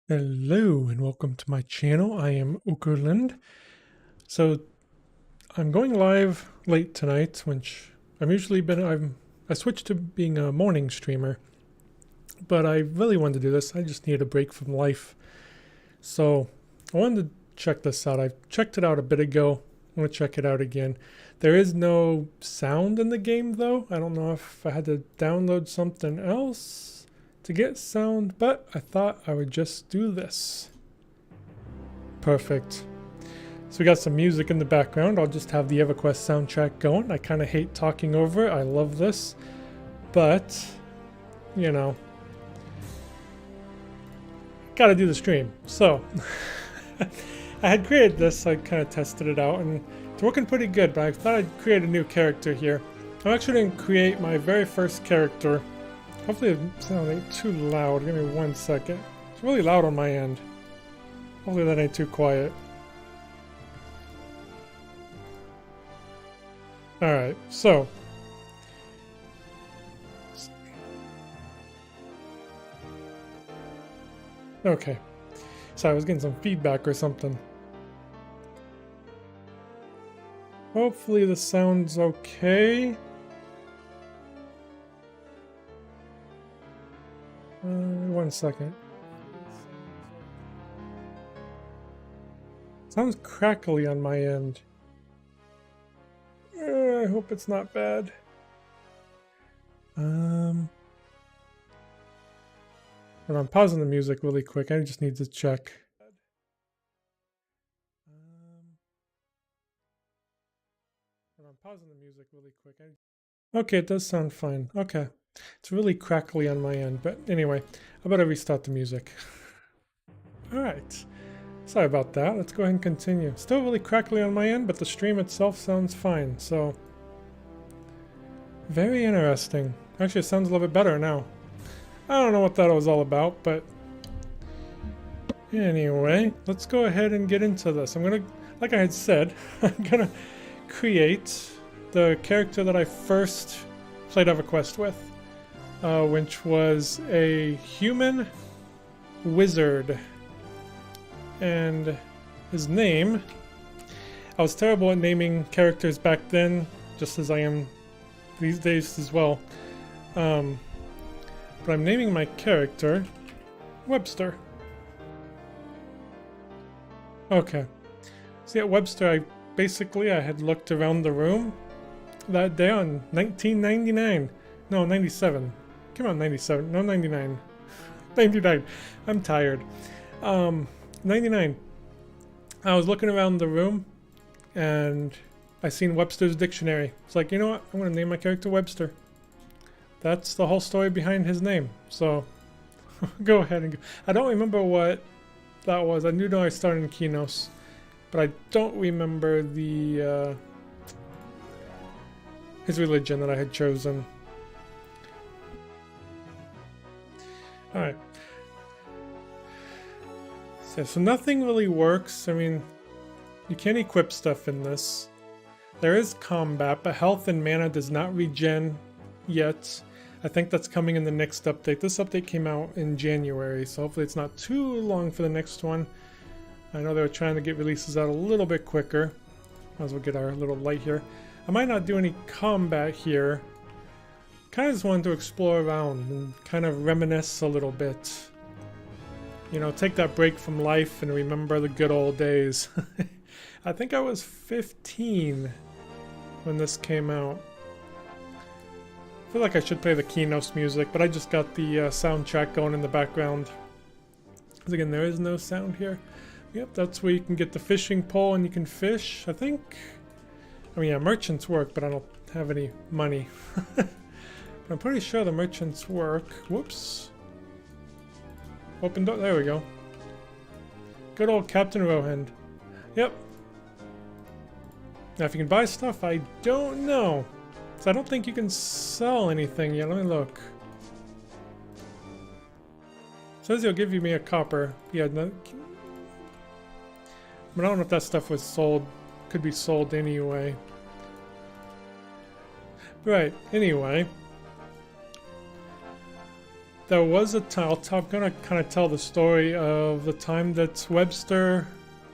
Hello and welcome to my channel. I am Okerlund. So I'm going live late tonight, which I switched to being a morning streamer, but I really wanted to do this. I just needed a break from life. So I wanted to check this out. I checked it out a bit ago. I want to check it out again. There is no sound in the game though. I don't know if I had to download something else to get sound, but I thought I would just do this. Perfect. So we got some music in the background. I'll just have the EverQuest soundtrack going. I kind of hate talking over it. I love this, but you know, gotta do the stream. So I had created this. I kind of tested it out and it's working pretty good, but I thought I'd create a new character here. I'm actually going to create my very first character. Hopefully it's not like too loud. Give me 1 second. It's really loud on my end. Hopefully that ain't too quiet. Alright, so. Okay. Sorry, I was getting some feedback or something. Hopefully the sound's okay. 1 second. Sounds crackly on my end. I hope it's not bad. And I'm pausing the music really quick. I just need to check. Okay, it does sound fine. Okay. It's really crackly on my end, but anyway, I better restart the music. Alright. Sorry about that. Let's go ahead and continue. Still really crackly on my end, but the stream itself sounds fine, so. Very interesting. Actually, it sounds a little bit better now. I don't know what that was all about, but anyway, let's go ahead and get into this. I'm gonna, like I had said, I'm gonna create the character that I first played EverQuest with, which was a human wizard. And his name, I was terrible at naming characters back then, just as I am these days as well. But I'm naming my character Webster. Okay. See, at Webster, I had looked around the room that day on 1999. No, 97. Come on, 97. No, 99. 99. I'm tired. 99. I was looking around the room and I seen Webster's dictionary. It's like, you know what? I'm going to name my character Webster. That's the whole story behind his name. So go ahead and go. I don't remember what that was. I knew I started in Kinos, but I don't remember the his religion that I had chosen. Alright. So nothing really works. I mean, you can't equip stuff in this. There is combat, but health and mana does not regen yet. I think that's coming in the next update. This update came out in January, so hopefully it's not too long for the next one. I know they were trying to get releases out a little bit quicker. Might as well get our little light here. I might not do any combat here. Kind of just wanted to explore around and kind of reminisce a little bit. You know, take that break from life and remember the good old days. I think I was 15 when this came out. I feel like I should play the Kinos music, but I just got the soundtrack going in the background. Because again, there is no sound here. Yep, that's where you can get the fishing pole and you can fish, I think. I mean, yeah, merchants work, but I don't have any money. But I'm pretty sure the merchants work. Whoops. Open door. There we go. Good old Captain Rohand. Yep. Now, if you can buy stuff, I don't know. So I don't think you can sell anything yet. Let me look. Says he'll give you me a copper. Yeah, no, but I don't know if that stuff was sold. Could be sold anyway. Right. Anyway. there was a time, I'm gonna kind of tell the story of the time that Webster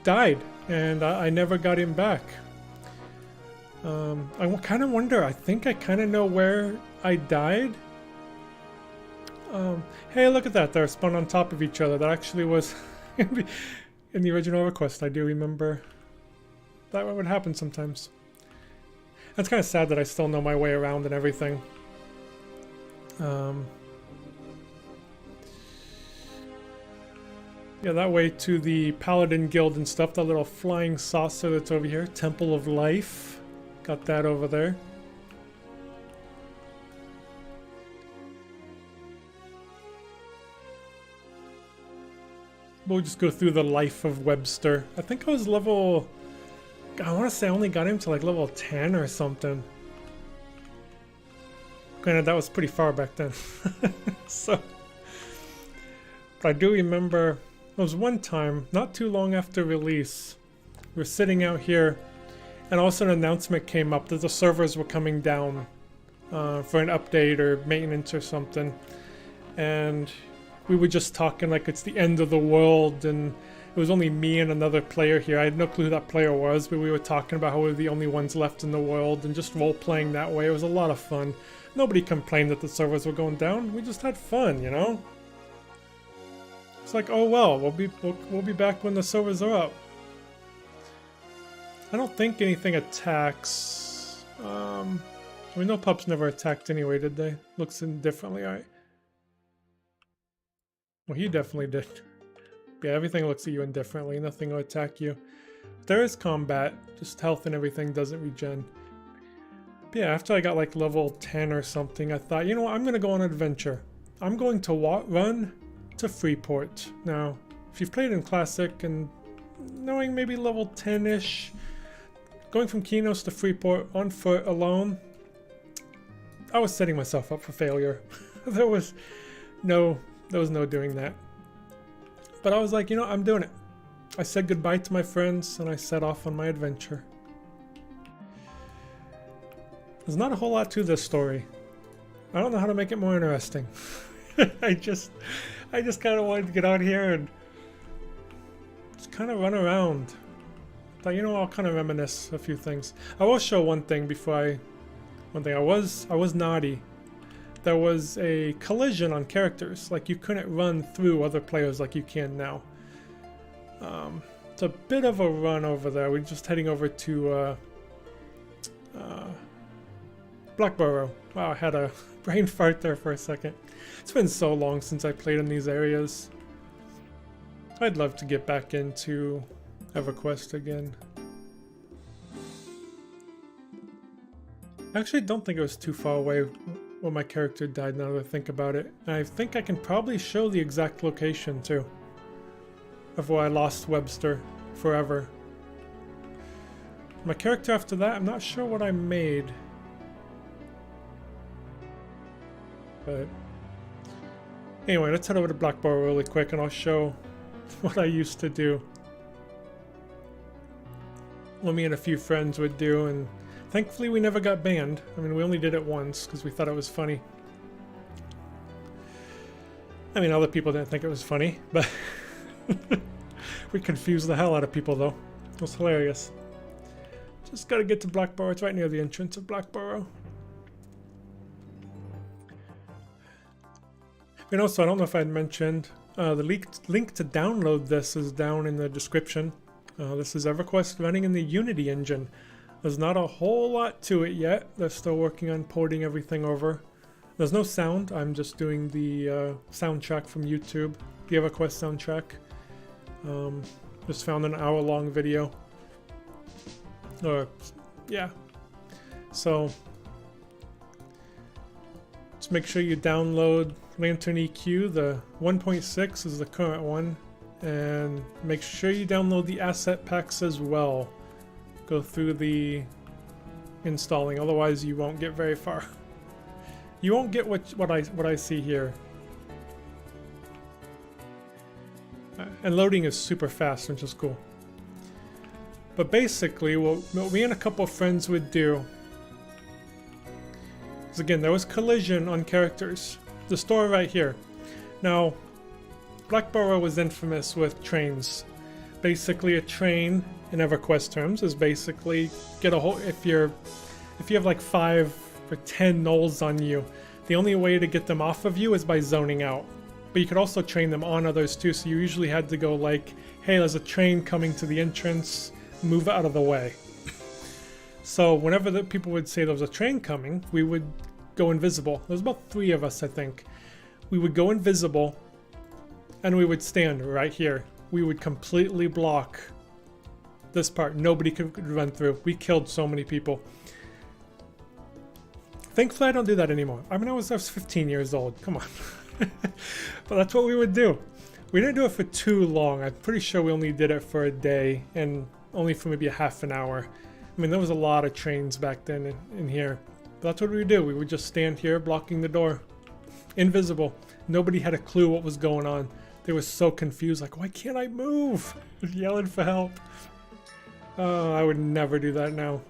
died, and I never got him back. I kind of wonder, I think I kind of know where I died. Hey, look at that, they're spun on top of each other. That actually was in the original EverQuest. I do remember that would happen sometimes. That's kind of sad that I still know my way around and everything. Yeah, that way to the Paladin Guild and stuff, that little flying saucer that's over here. Temple of Life. Got that over there. We'll just go through the life of Webster. I think I was level... I want to say I only got him to like level 10 or something. Granted, that was pretty far back then. So... But I do remember... There was one time, not too long after release, we were sitting out here, and all of a sudden an announcement came up that the servers were coming down for an update or maintenance or something. And we were just talking like it's the end of the world, and it was only me and another player here. I had no clue who that player was, but we were talking about how we were the only ones left in the world and just role-playing that way. It was a lot of fun. Nobody complained that the servers were going down. We just had fun, you know? It's like, oh well, we'll be back when the servers are up. I don't think anything attacks. I mean, no pups never attacked anyway, did they? Looks indifferently, alright. Well, he definitely did. Yeah, everything looks at you indifferently. Nothing will attack you. There is combat, just health and everything doesn't regen. But yeah, after I got like level 10 or something, I thought, you know what, I'm gonna go on an adventure. I'm going to run to Freeport. Now, if you've played in Classic and knowing maybe level 10-ish, going from Kinos to Freeport on foot alone, I was setting myself up for failure. There was no doing that. But I was like, you know, I'm doing it. I said goodbye to my friends and I set off on my adventure. There's not a whole lot to this story. I don't know how to make it more interesting. I just kind of wanted to get out here and just kind of run around. Thought, you know, I'll kind of reminisce a few things. I will show one thing before one thing. I was naughty. There was a collision on characters. Like, you couldn't run through other players like you can now. It's a bit of a run over there. We're just heading over to Blackborough. Wow, I had a brain fart there for a second. It's been so long since I played in these areas. I'd love to get back into EverQuest again. I actually don't think it was too far away when my character died, now that I think about it. And I think I can probably show the exact location too of where I lost Webster forever. My character after that, I'm not sure what I made. But anyway, let's head over to Blackborough really quick and I'll show what I used to do. What me and a few friends would do, and thankfully we never got banned. I mean, we only did it once because we thought it was funny. I mean, other people didn't think it was funny, but we confused the hell out of people though. It was hilarious. Just gotta get to Blackborough. It's right near the entrance of Blackborough. And also, I don't know if I'd mentioned, the link to download this is down in the description. This is EverQuest running in the Unity engine. There's not a whole lot to it yet. They're still working on porting everything over. There's no sound. I'm just doing the soundtrack from YouTube, the EverQuest soundtrack. Just found an hour-long video. Yeah. So, just make sure you download Lantern EQ. The 1.6 is the current one, and make sure you download the asset packs as well. Go through the installing, otherwise you won't get very far. You won't get what I see here. And loading is super fast, which is cool. But basically, what me and a couple of friends would do is, again, there was collision on characters. The story right here. Now, Blackborough was infamous with trains. Basically, a train in EverQuest terms is basically get a whole. If you have like 5 or 10 gnolls on you, the only way to get them off of you is by zoning out. But you could also train them on others too. So you usually had to go like, "Hey, there's a train coming to the entrance. Move out of the way." So whenever the people would say there was a train coming, we would go invisible. There's about 3 of us, I think. We would go invisible, and we would stand right here. We would completely block this part. Nobody could run through. We killed so many people. Thankfully, I don't do that anymore. I mean, I was 15 years old. Come on. But that's what we would do. We didn't do it for too long. I'm pretty sure we only did it for a day and only for maybe a half an hour. I mean, there was a lot of trains back then in here. But that's what we would do. We would just stand here blocking the door. Invisible. Nobody had a clue what was going on. They were so confused, like, why can't I move? Yelling for help. Oh, I would never do that now.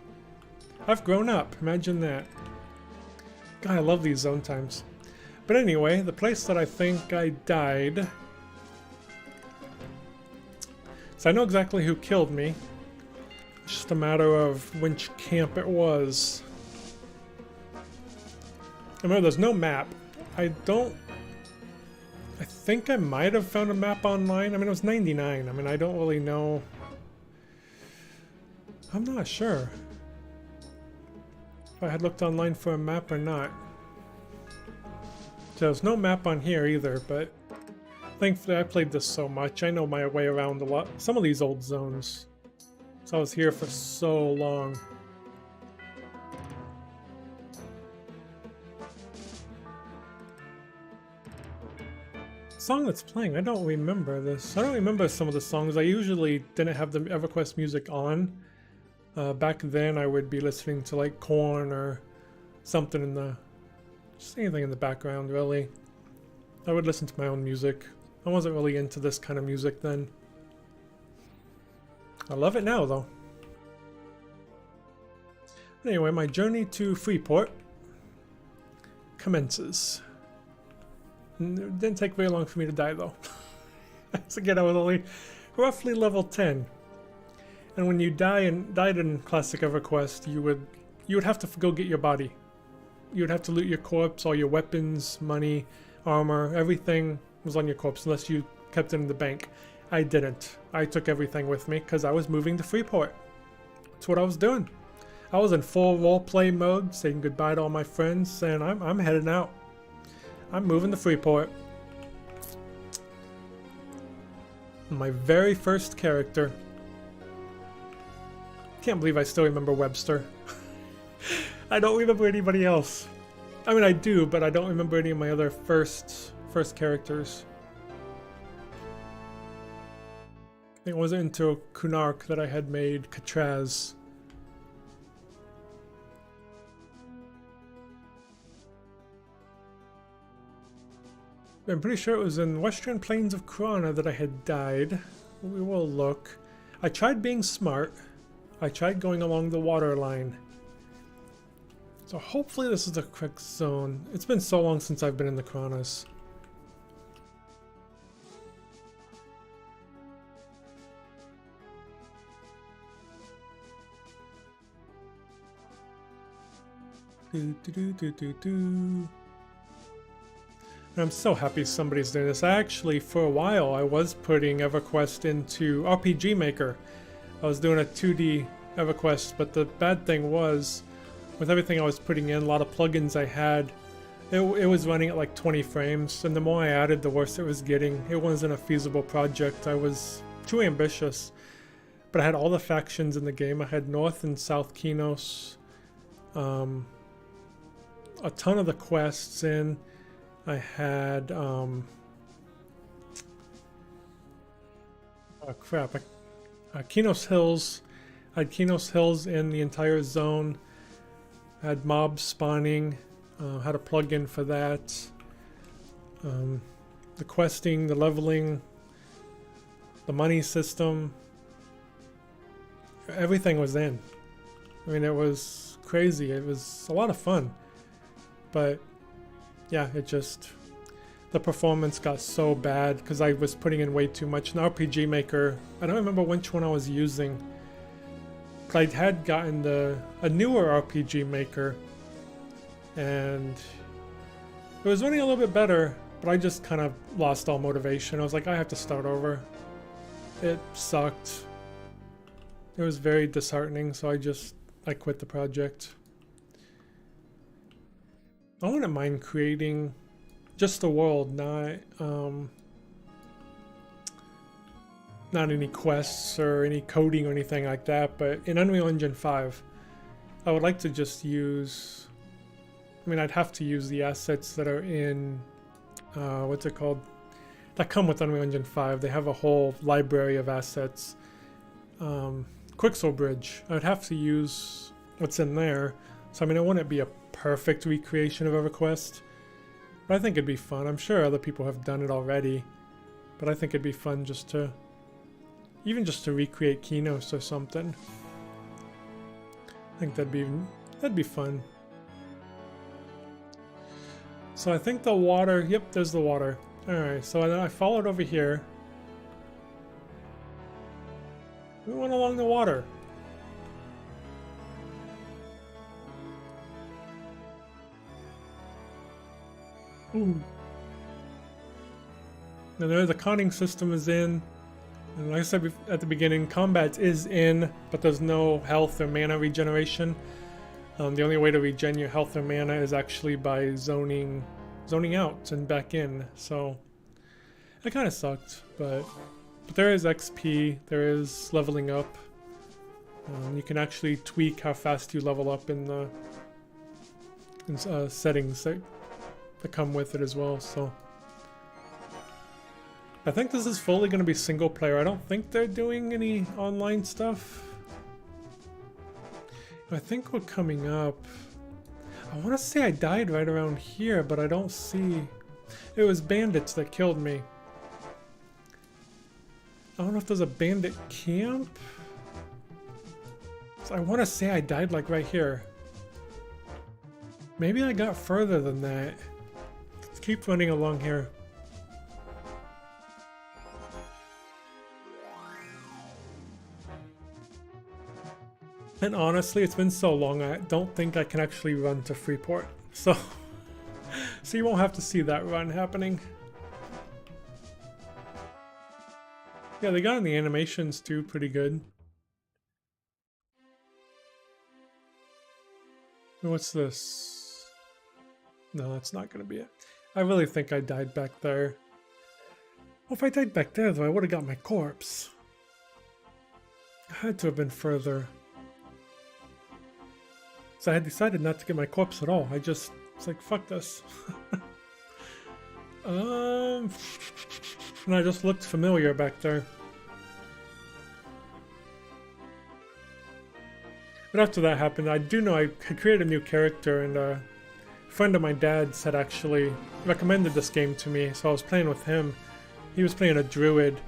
I've grown up. Imagine that. God, I love these zone times. But anyway, the place that I think I died... So I know exactly who killed me. It's just a matter of which camp it was. Remember, there's no map. I think I might have found a map online. I mean, it was 99. I mean, I don't really know. I'm not sure if I had looked online for a map or not. So there's no map on here either, but thankfully I played this so much. I know my way around a lot. Some of these old zones. So I was here for so long. Song that's playing, I don't remember this. I don't remember some of the songs. I usually didn't have the EverQuest music on. Back then I would be listening to like Korn or something in the... just anything in the background, really. I would listen to my own music. I wasn't really into this kind of music then. I love it now, though. Anyway, my journey to Freeport commences. It didn't take very long for me to die, though. So again, I was only roughly level 10. And when you died in Classic EverQuest, you would have to go get your body. You would have to loot your corpse, all your weapons, money, armor, everything was on your corpse unless you kept it in the bank. I didn't. I took everything with me because I was moving to Freeport. That's what I was doing. I was in full roleplay mode, saying goodbye to all my friends, and I'm heading out. I'm moving to Freeport. My very first character. Can't believe I still remember Webster. I don't remember anybody else. I mean, I do, but I don't remember any of my other first characters. I think it wasn't until Kunark that I had made Katraz. I'm pretty sure it was in Western Plains of Krana that I had died. We will look. I tried being smart. I tried going along the water line. So hopefully this is the correct zone. It's been so long since I've been in the Kranas. And I'm so happy somebody's doing this. Actually, for a while, I was putting EverQuest into RPG Maker. I was doing a 2D EverQuest, but the bad thing was, with everything I was putting in, a lot of plugins I had, it was running at like 20 frames, and the more I added, the worse it was getting. It wasn't a feasible project. I was too ambitious. But I had all the factions in the game. I had North and South Kinos, a ton of the quests in. I had, Kinos Hills. I had Kinos Hills in the entire zone. I had mobs spawning. Had a plugin for that. The questing, the leveling, the money system. Everything was in. I mean, it was crazy. It was a lot of fun. But yeah, the the performance got so bad because I was putting in way too much. An RPG Maker, I don't remember which one I was using. I had gotten a newer RPG Maker, and it was running a little bit better, but I just kind of lost all motivation. I was like, I have to start over. It sucked. It was very disheartening, so I quit the project. I wouldn't mind creating just the world, not any quests or any coding or anything like that, but in Unreal Engine 5, I would like to just use, I mean, I'd have to use the assets that are in, what's it called? That come with Unreal Engine 5. They have a whole library of assets. Quixel Bridge, I'd have to use what's in there. So, I mean, it wouldn't be a perfect recreation of EverQuest, but I think it'd be fun. I'm sure other people have done it already, but I think it'd be fun just to, even just to recreate Kinos or something. I think that'd be fun. So I think the water, yep, there's the water. Alright, so then I followed over here. We went along the water. Ooh. Now there, the conning system is in. And like I said at the beginning, combat is in, but there's no health or mana regeneration. The only way to regen your health or mana is actually by zoning out and back in. So it kind of sucked, but there is XP, there is leveling up. You can actually tweak how fast you level up in the settings that come with it as well. So I think this is fully going to be single player. I don't think they're doing any online stuff. I think we're coming up. I want to say I died right around here, but I don't see. It was bandits that killed me. I don't know if there's a bandit camp. So I want to say I died like right here. Maybe I got further than that. Let's keep running along here. And honestly, it's been so long, I don't think I can actually run to Freeport. So you won't have to see that run happening. Yeah, they got in the animations too pretty good. What's this? No, that's not gonna be it. I really think I died back there. Well, if I died back there, though, I would have got my corpse. I had to have been further. So I had decided not to get my corpse at all. It's like, fuck this. And I just looked familiar back there. But after that happened, I do know I created a new character, and a friend of my dad's had actually recommended this game to me, so I was playing with him. He was playing a druid,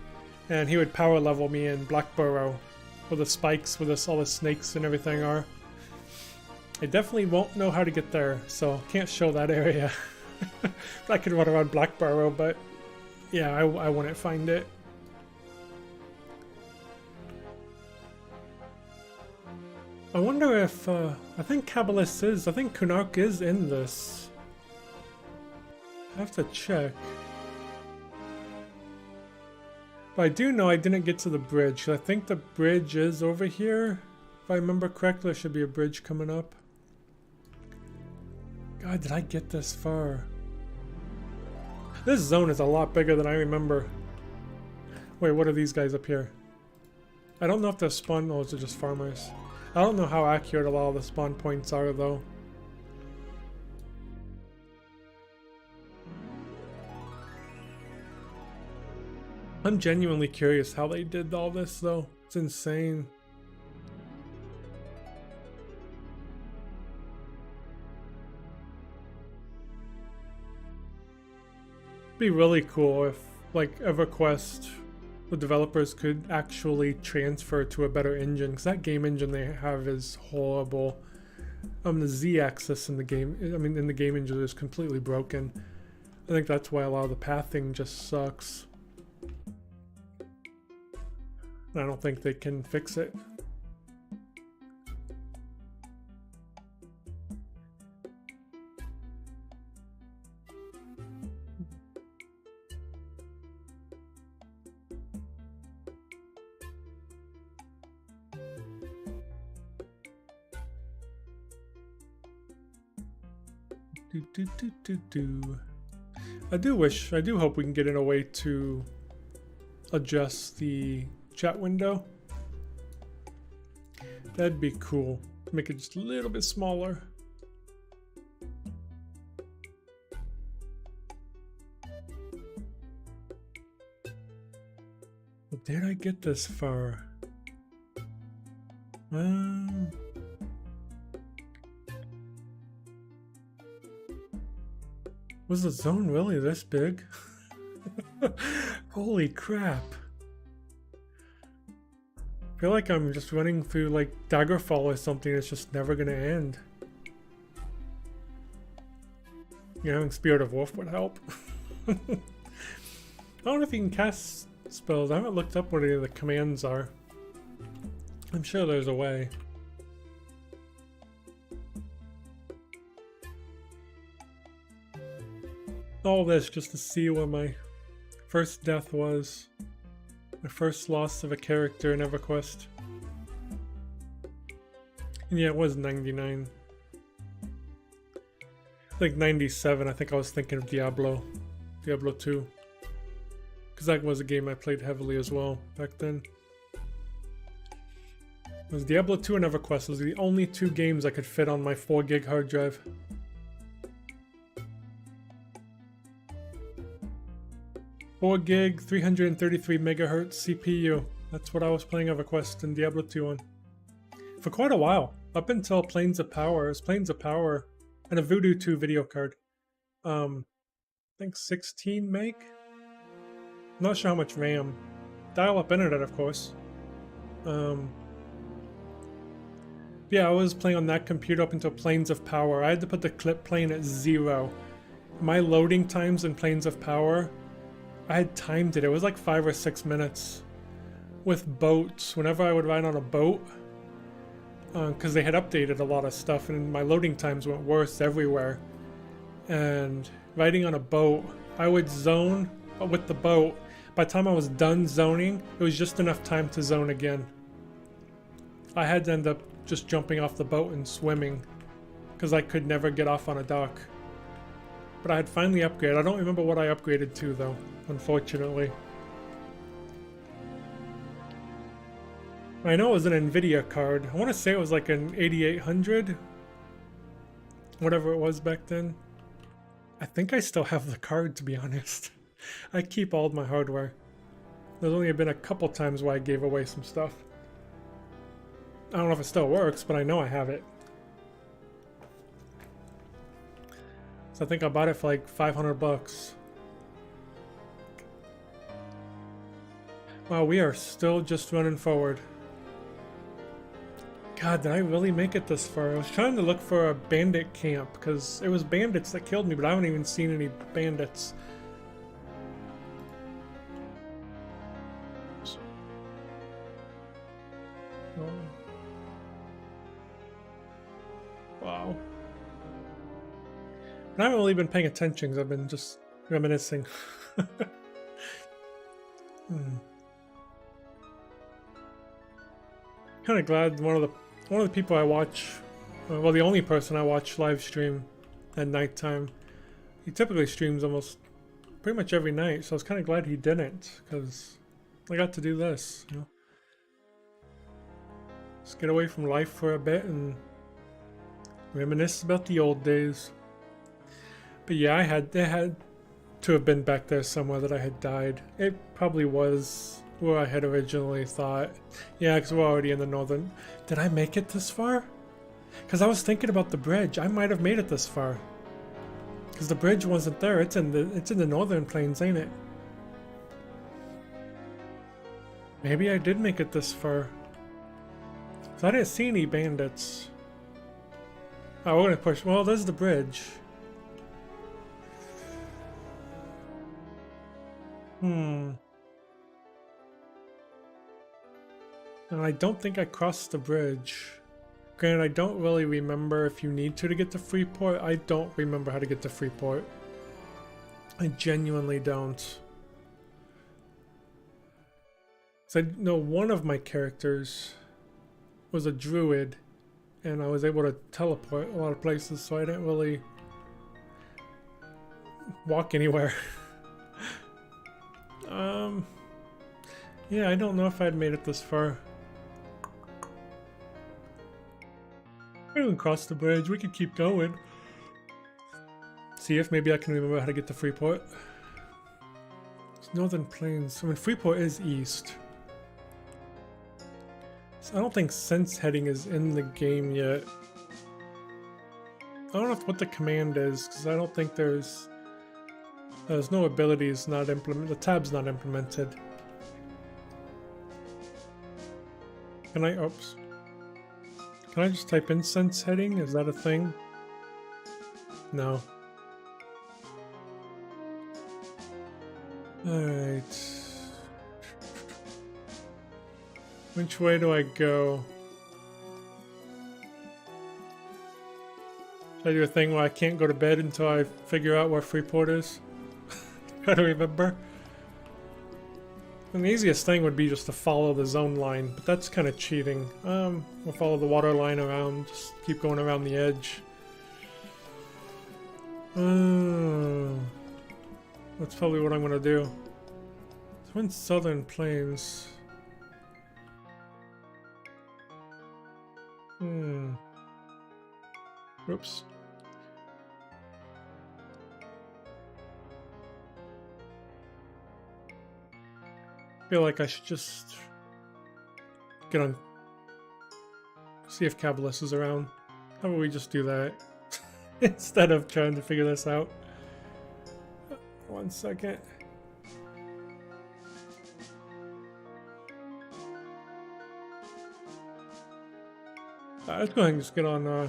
and he would power level me in Black Burrow, where the spikes, where all the snakes and everything are. I definitely won't know how to get there, so can't show that area. I could run around Black Burrow, but yeah, I wouldn't find it. I wonder if, I think I think Kunark is in this. I have to check. But I do know I didn't get to the bridge. I think the bridge is over here. If I remember correctly, there should be a bridge coming up. God, did I get this far? This zone is a lot bigger than I remember. Wait, what are these guys up here? I don't know if they're spawn... Oh, those are just farmers. I don't know how accurate a lot of the spawn points are, though. I'm genuinely curious how they did all this, though. It's insane. It'd be really cool if, like, EverQuest, the developers could actually transfer to a better engine, because that game engine they have is horrible. The Z-axis in the game, in the game engine is completely broken. I think that's why a lot of the pathing just sucks. I don't think they can fix it. I do hope we can get in a way to adjust the chat window. That'd be cool. Make it just a little bit smaller. Did I get this far? Was the zone really this big? Holy crap. I feel like I'm just running through like Daggerfall or something that's just never gonna end. You know, having Spirit of Wolf would help. I don't know if you can cast spells. I haven't looked up what any of the commands are. I'm sure there's a way. All this just to see what my first death was. My first loss of a character in EverQuest. And yeah, it was 99. Like 97, I think I was thinking of Diablo 2. Because that was a game I played heavily as well back then. It was Diablo 2 and EverQuest. Those were the only two games I could fit on my 4 gig hard drive. Four gig, 333 megahertz CPU. That's what I was playing EverQuest and Diablo 2 on. For quite a while. Up until Plains of Power. It was Plains of Power and a Voodoo 2 video card. I think 16 meg? Not sure how much RAM. Dial-up internet, of course. Yeah, I was playing on that computer up until Plains of Power. I had to put the clip playing at 0. My loading times in Plains of Power, I had timed it. It was like 5 or 6 minutes. With boats, whenever I would ride on a boat, because they had updated a lot of stuff and my loading times went worse everywhere. And riding on a boat, I would zone with the boat. By the time I was done zoning, it was just enough time to zone again. I had to end up just jumping off the boat and swimming because I could never get off on a dock. But I had finally upgraded. I don't remember what I upgraded to though, unfortunately. I know it was an NVIDIA card. I want to say it was like an 8800. Whatever it was back then. I think I still have the card, to be honest. I keep all of my hardware. There's only been a couple times where I gave away some stuff. I don't know if it still works, but I know I have it. So I think I bought it for like 500 bucks. Wow, we are still just running forward. God, did I really make it this far? I was trying to look for a bandit camp, because it was bandits that killed me, but I haven't even seen any bandits. Oh. Wow. And I haven't really been paying attention because I've been just reminiscing. Kind of glad one of the people I watch, well, the only person I watch live stream at nighttime. He typically streams almost pretty much every night, so I was kind of glad he didn't, because I got to do this, you know. Just get away from life for a bit and reminisce about the old days. But yeah, it had to have been back there somewhere that I had died. It probably was where I had originally thought. Yeah, because we're already in the northern. Did I make it this far? Because I was thinking about the bridge. I might have made it this far. Because the bridge wasn't there. It's in the northern plains, ain't it? Maybe I did make it this far. So I didn't see any bandits. Oh, we're gonna push. Well, there's the bridge. And I don't think I crossed the bridge. Granted, I don't really remember if you need to get to Freeport. I don't remember how to get to Freeport. I genuinely don't. So I know one of my characters was a druid, and I was able to teleport a lot of places, so I didn't really walk anywhere. Yeah, I don't know if I'd made it this far. We can cross the bridge, we could keep going. See if maybe I can remember how to get to Freeport. It's Northern Plains. I mean, Freeport is east. So I don't think sense heading is in the game yet. I don't know what the command is, because I don't think there's no abilities not implemented. The tab's not implemented. Can I, oops. Can I just type in sense heading? Is that a thing? No. Alright. Which way do I go? Should I do a thing where I can't go to bed until I figure out where Freeport is? Try to remember. And the easiest thing would be just to follow the zone line, but that's kind of cheating. We'll follow the water line around, just keep going around the edge. That's probably what I'm gonna do. So in Southern Plains. Oops. I feel like I should just get on, see if Cabalus is around. How about we just do that instead of trying to figure this out? 1 second. Let's go ahead and just get on,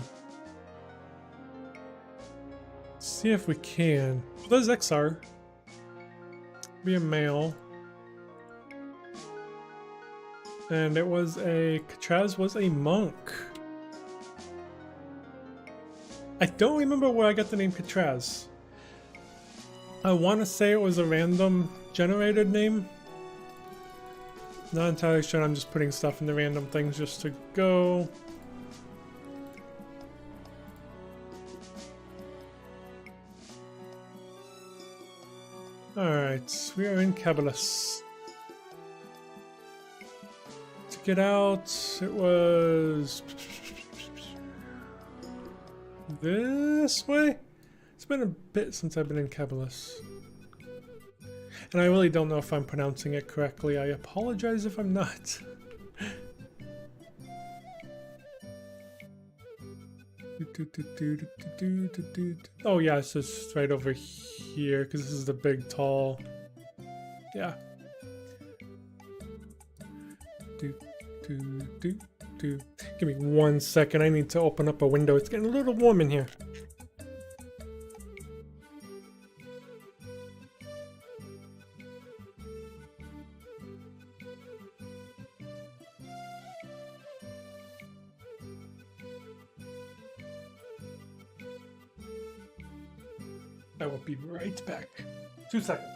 see if we can. Well, there's XR. Be a male. And it was Katraz was a monk. I don't remember where I got the name Katraz. I want to say it was a random generated name. Not entirely sure, I'm just putting stuff in the random things just to go. Alright, we are in Cabalus. To get out, it was this way? It's been a bit since I've been in Cabalus. And I really don't know if I'm pronouncing it correctly. I apologize if I'm not. Oh yeah, it's just right over here, because this is the big tall... Yeah. Give me 1 second, I need to open up a window. It's getting a little warm in here. I will be right back. 2 seconds.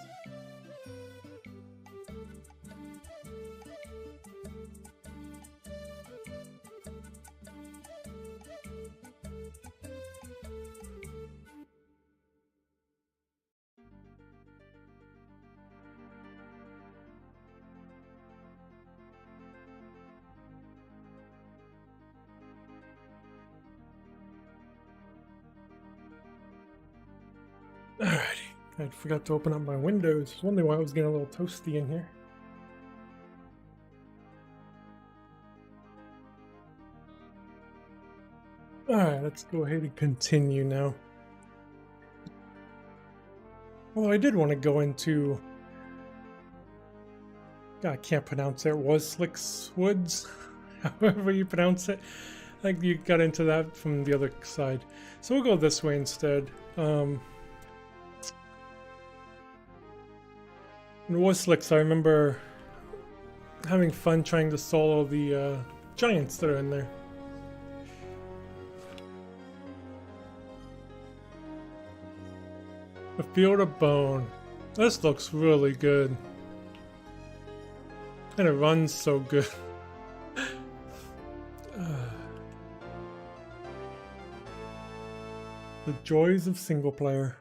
Alrighty, I forgot to open up my windows. I was wondering why it was getting a little toasty in here. Alright, let's go ahead and continue now. Well, I did want to go into... God, I can't pronounce it. Was Slick's Woods? However you pronounce it. Like you got into that from the other side. So we'll go this way instead. In Warslicks, I remember having fun trying to solo the giants that are in there. The Field of Bone. This looks really good. And it runs so good. The joys of single player.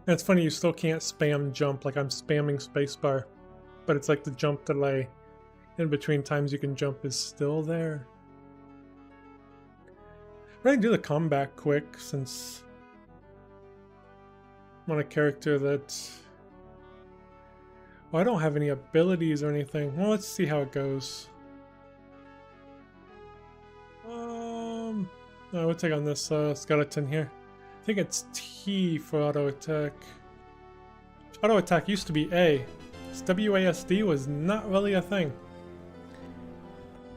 And it's funny, you still can't spam jump, like I'm spamming spacebar. But it's like the jump delay in between times you can jump is still there. I'm gonna do the combat quick since I'm on a character that... Well, I don't have any abilities or anything. Well, let's see how it goes. I would take on this skeleton here. I think it's T for auto attack. Auto attack used to be A. This WASD was not really a thing.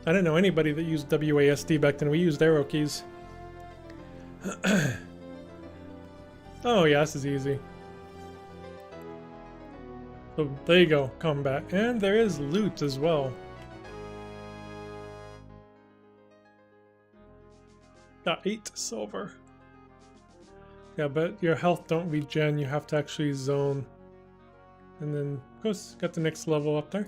I didn't know anybody that used WASD back then. We used arrow keys. Oh yeah, this is easy. So there you go, combat. And there is loot as well. Got 8 silver. Yeah, but your health don't regen, you have to actually zone. And then, of course, got the next level up there.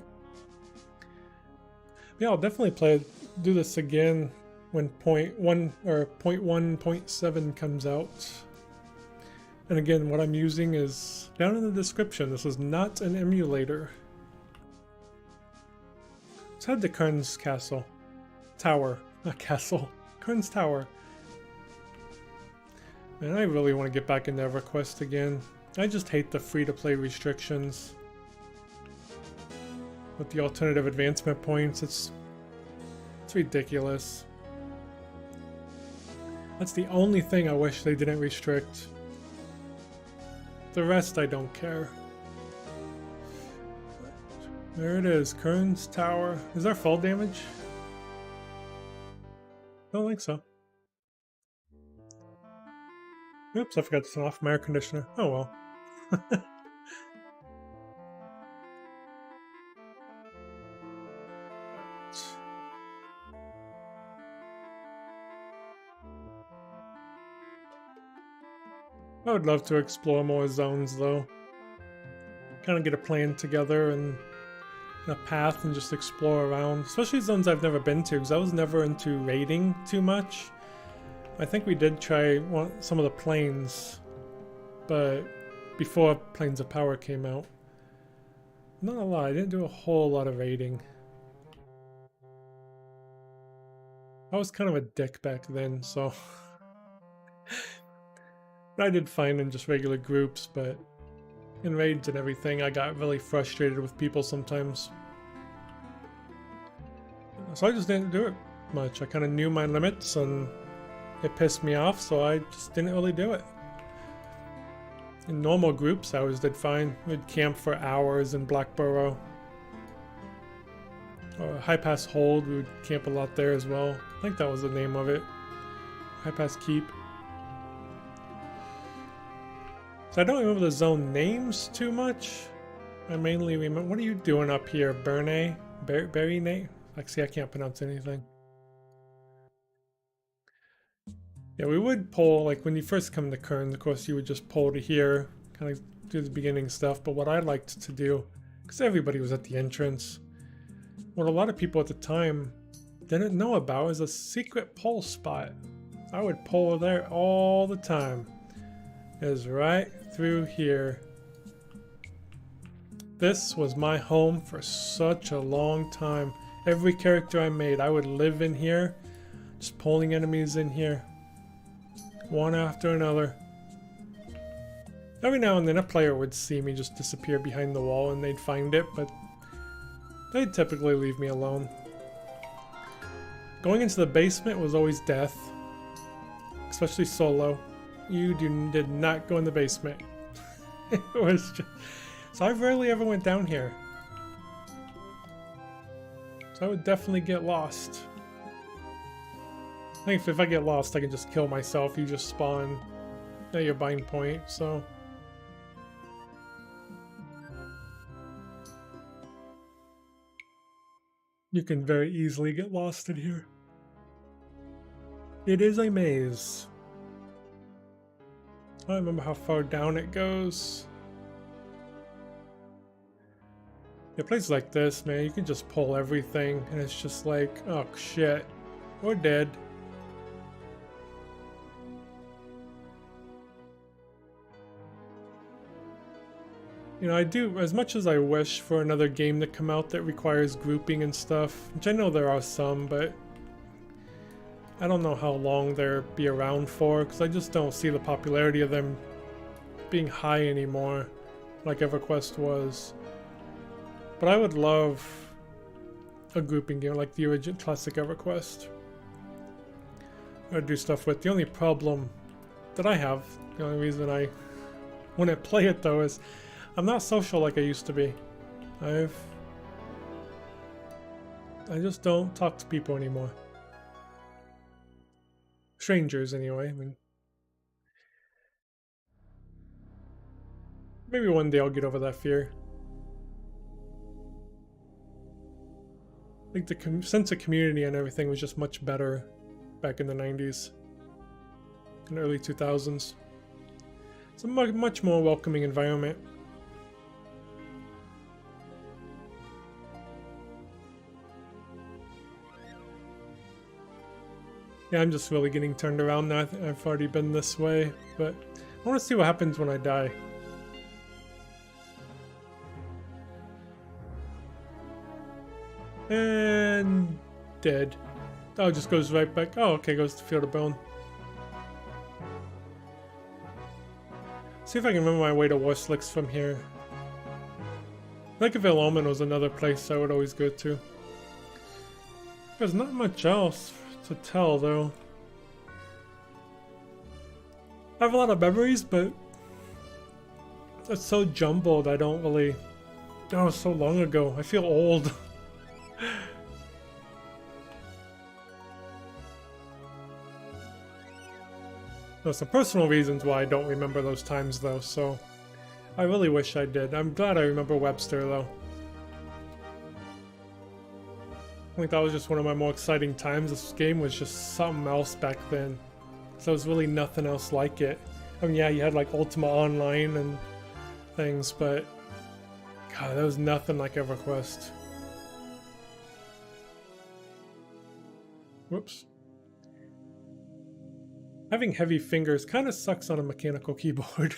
Yeah, I'll definitely do this again when .1 or .1.7 comes out. And again, what I'm using is down in the description. This is not an emulator. Let's head to Kern's castle. Tower, not castle. Kern's tower. Man, I really want to get back into EverQuest again. I just hate the free-to-play restrictions. With the alternative advancement points, it's ridiculous. That's the only thing I wish they didn't restrict. The rest I don't care. There it is, Kern's Tower. Is there fall damage? I don't think so. Oops, I forgot to turn off my air conditioner. Oh well. I would love to explore more zones though. Kind of get a plan together and a path and just explore around. Especially zones I've never been to, because I was never into raiding too much. I think we did try some of the planes, but before Planes of Power came out. Not a lot, I didn't do a whole lot of raiding. I was kind of a dick back then, so... I did fine in just regular groups, but in raids and everything, I got really frustrated with people sometimes. So I just didn't do it much. I kind of knew my limits and it pissed me off, so I just didn't really do it. In normal groups, I always did fine. We'd camp for hours in Blackborough. Or High Pass Hold, we would camp a lot there as well. I think that was the name of it. High Pass Keep. So I don't remember the zone names too much. I mainly remember... What are you doing up here, Bernay? Berry-nay? Like, see, I can't pronounce anything. Yeah, we would pull, like, when you first come to Kern, of course, you would just pull to here, kind of do the beginning stuff. But what I liked to do, because everybody was at the entrance, what a lot of people at the time didn't know about is a secret pull spot. I would pull there all the time. It is right through here. This was my home for such a long time. Every character I made, I would live in here, just pulling enemies in here, one after another. Every now and then a player would see me just disappear behind the wall and they'd find it, but they'd typically leave me alone. Going into the basement was always death, especially solo. You did not go in the basement. It was just... So I rarely ever went down here. So I would definitely get lost. I think if I get lost, I can just kill myself. You just spawn at your bind point, so... You can very easily get lost in here. It is a maze. I don't remember how far down it goes. Yeah, places like this, man, you can just pull everything, and it's just like, oh shit, we're dead. You know, I do, as much as I wish for another game to come out that requires grouping and stuff, which I know there are some, but I don't know how long they'll be around for, because I just don't see the popularity of them being high anymore, like EverQuest was. But I would love a grouping game like the original classic EverQuest. I'd do stuff with. The only problem that I have, the only reason I wouldn't play it though, is I'm not social like I used to be. I just don't talk to people anymore. Strangers anyway. I mean, maybe one day I'll get over that fear. I think the sense of community and everything was just much better back in the 90s and early 2000s. It's a much more welcoming environment. Yeah, I'm just really getting turned around now. I've already been this way, but I want to see what happens when I die. And dead. Oh, it just goes right back. Oh, okay, goes to Field of Bone. See if I can remember my way to Warslicks from here. Like Omen was another place I would always go to. There's not much else to tell, though. I have a lot of memories, but it's so jumbled, I don't really... Oh, so long ago. I feel old. There's some personal reasons why I don't remember those times, though, so I really wish I did. I'm glad I remember Webster, though. I think that was just one of my more exciting times. This game was just something else back then. So there was really nothing else like it. I mean, yeah, you had like Ultima Online and things, but God, there was nothing like EverQuest. Whoops. Having heavy fingers kind of sucks on a mechanical keyboard.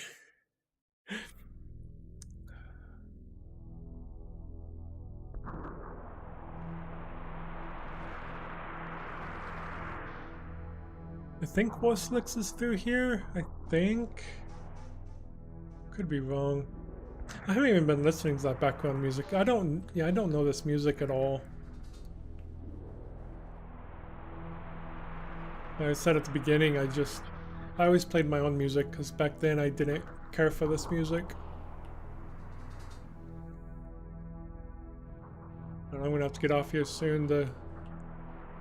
I think Warslicks is through here. I think. Could be wrong. I haven't even been listening to that background music. I don't know this music at all. Like I said at the beginning, I always played my own music because back then I didn't care for this music. And I'm gonna have to get off here soon to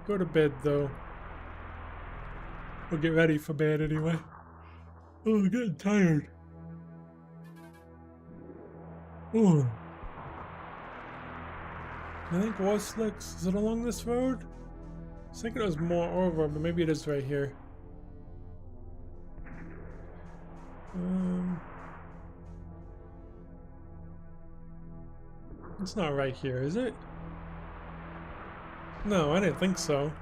go to bed though. We'll get ready for bed anyway. Oh, I'm getting tired. Oh. I think Warslicks, is it along this road? I was thinking it was more over, but maybe it is right here. It's not right here, is it? No, I didn't think so.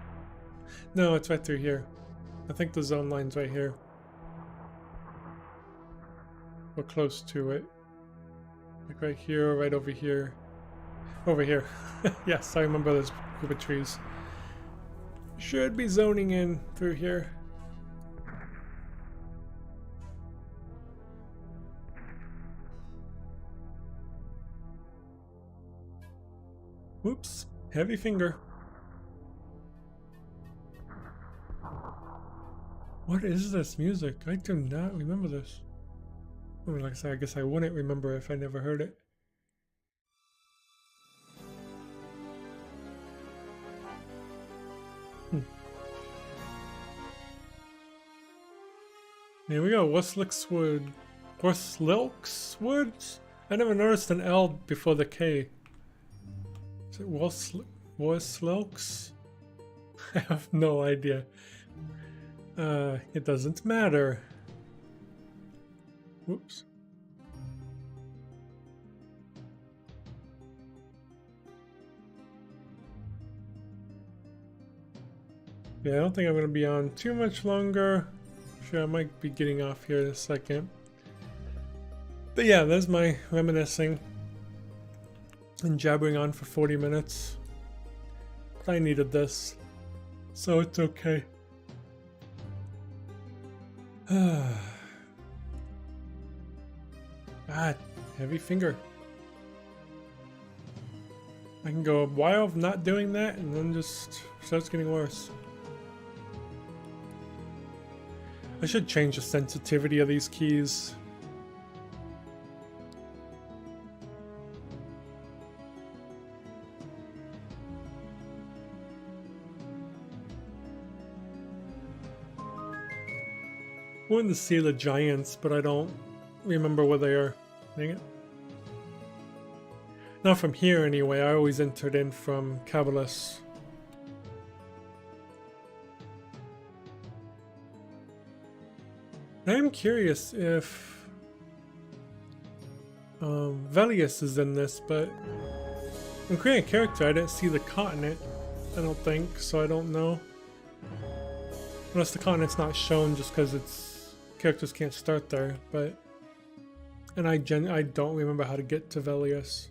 No, it's right through here. I think the zone line's right here. We're close to it. Like right here, right over here. Over here. Yes, I remember this group of trees. Should be zoning in through here. Whoops. Heavy finger. What is this music? I do not remember this. I mean, like I said, I guess I wouldn't remember if I never heard it. Here we go, Westlixwood. Westlixwood? I never noticed an L before the K. Is it Westlix? I have no idea. It doesn't matter. Whoops. Yeah, I don't think I'm going to be on too much longer. Sure, I might be getting off here in a second. But yeah, there's my reminiscing and jabbering on for 40 minutes. But I needed this, so it's okay. Ah, heavy finger. I can go a while of not doing that and then just starts getting worse. I should change the sensitivity of these keys. I wanted to see the giants, but I don't remember where they are. Dang it. Not from here anyway, I always entered in from Cabalus. I'm curious if Velius is in this, but in creating a character I didn't see the continent, I don't think, so I don't know. Unless the continent's not shown just because it's characters can't start there, but and I don't remember how to get to Velius.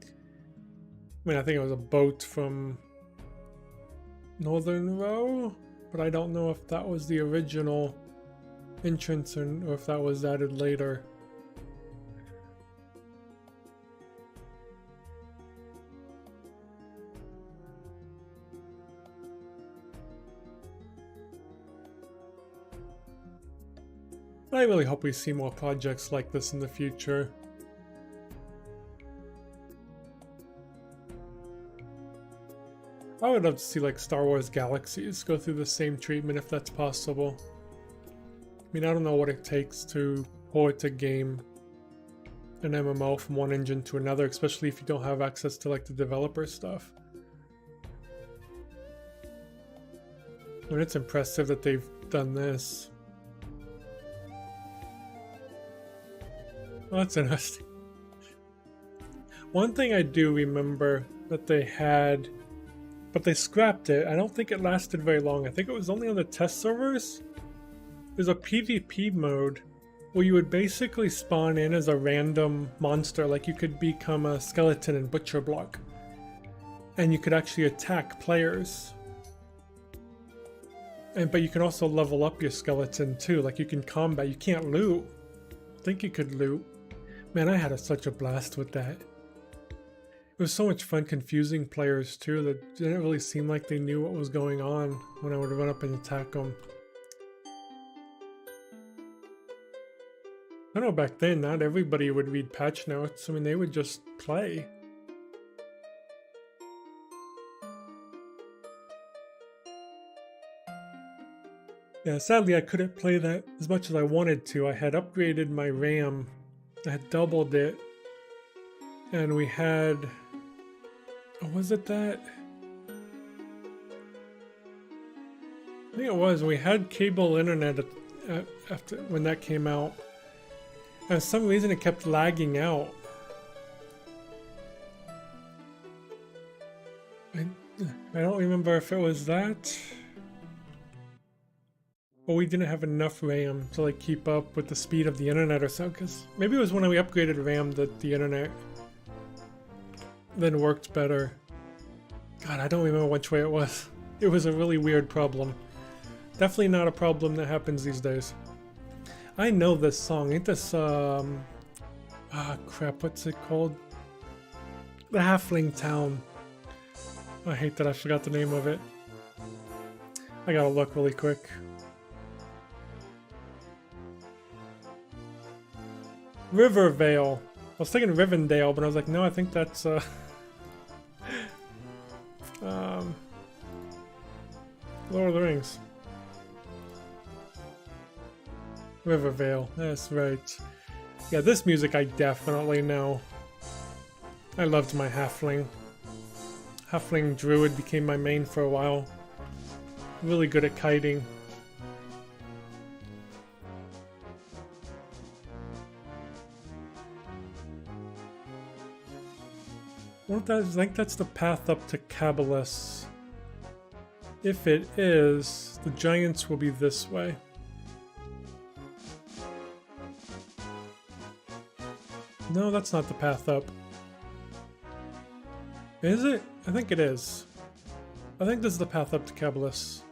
I mean, I think it was a boat from Northern Row, but I don't know if that was the original entrance or if that was added later. I really hope we see more projects like this in the future. I would love to see like Star Wars Galaxies go through the same treatment if that's possible. I mean, I don't know what it takes to port a game, an MMO from one engine to another, especially if you don't have access to like the developer stuff. I mean, it's impressive that they've done this. Well, that's interesting. One thing I do remember that they had, but they scrapped it. I don't think it lasted very long. I think it was only on the test servers. There's a PvP mode where you would basically spawn in as a random monster. Like you could become a skeleton in Butcher Block. And you could actually attack players. But you can also level up your skeleton too. Like you can combat. You can't loot. I think you could loot. Man, I had such a blast with that. It was so much fun confusing players too that didn't really seem like they knew what was going on when I would run up and attack them. I know back then not everybody would read patch notes. I mean, they would just play. Yeah, sadly I couldn't play that as much as I wanted to. I had upgraded my RAM. I had doubled it. And we had... Oh, was it that? I think it was. We had cable internet after when that came out. And for some reason it kept lagging out. I don't remember if it was that. Or we didn't have enough RAM to like keep up with the speed of the internet or so, because maybe it was when we upgraded RAM that the internet then worked better. God, I don't remember which way it was. It was a really weird problem. Definitely not a problem that happens these days. I know this song. Ain't this, crap, what's it called? The Halfling Town. I hate that I forgot the name of it. I gotta look really quick. Rivervale. I was thinking Rivendell, but I was like, no, I think that's, Lord of the Rings. Rivervale, that's right. Yeah, this music I definitely know. I loved my Halfling. Halfling Druid became my main for a while. Really good at kiting. I think that's the path up to Cabalus. If it is, the giants will be this way. No, that's not the path up. Is it? I think it is. I think this is the path up to Cabalus.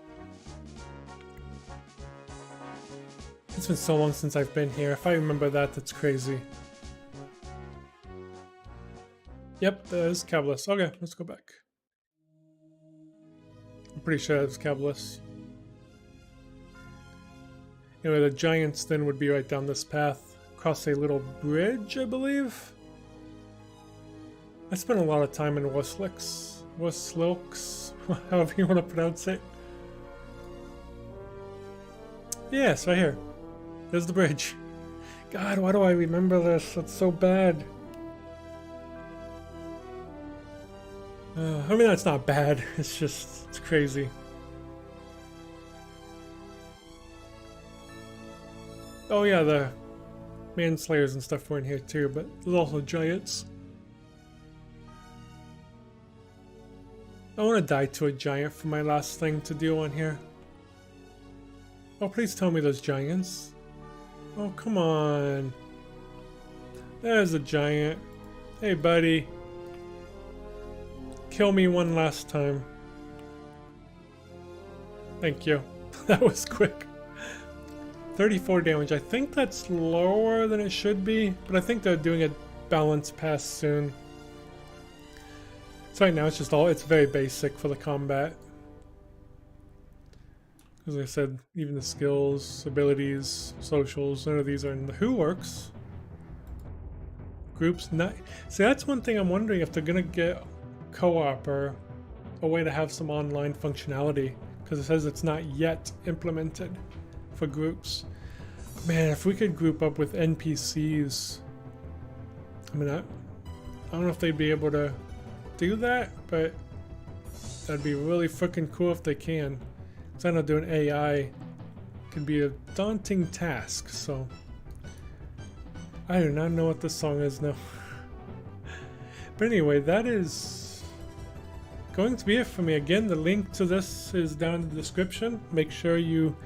It's been so long since I've been here. If I remember that, that's crazy. Yep, there's Cabalus. Okay, let's go back. I'm pretty sure it's Cabalus. Anyway, the giants then would be right down this path. Across a little bridge, I believe. I spent a lot of time in Wuslix, however you want to pronounce it. Yes, right here. There's the bridge. God, why do I remember this? That's so bad. I mean, that's not bad. It's just, it's crazy. Oh yeah, the manslayers and stuff were in here too, but there's also giants. I want to die to a giant for my last thing to do on here. Oh, please tell me those giants. Oh, come on. There's a giant. Hey, buddy. Kill me one last time. Thank you. That was quick. 34 damage. I think that's lower than it should be, but I think they're doing a balance pass soon. So right now it's just it's very basic for the combat. As I said, even the skills, abilities, socials, none of these are in the who works. Groups, not. See, that's one thing I'm wondering if they're gonna get co-op or a way to have some online functionality, because it says it's not yet implemented for groups. Man, if we could group up with NPCs, I mean, I don't know if they'd be able to do that, but that'd be really freaking cool if they can. Because I know doing AI can be a daunting task, so I do not know what this song is now. But anyway, that is going to be it for me. Again, the link to this is down in the description. Make sure you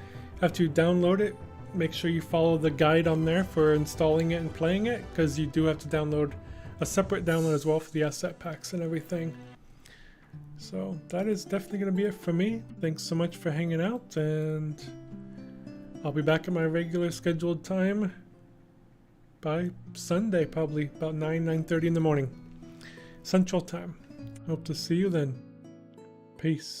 have to download it. Make sure you follow the guide on there for installing it and playing it, because you do have to download a separate download as well for the asset packs and everything. So that is definitely going to be it for me. Thanks so much for hanging out, and I'll be back at my regular scheduled time by Sunday, probably about 9:30 in the morning Central Time. Hope to see you then. Peace.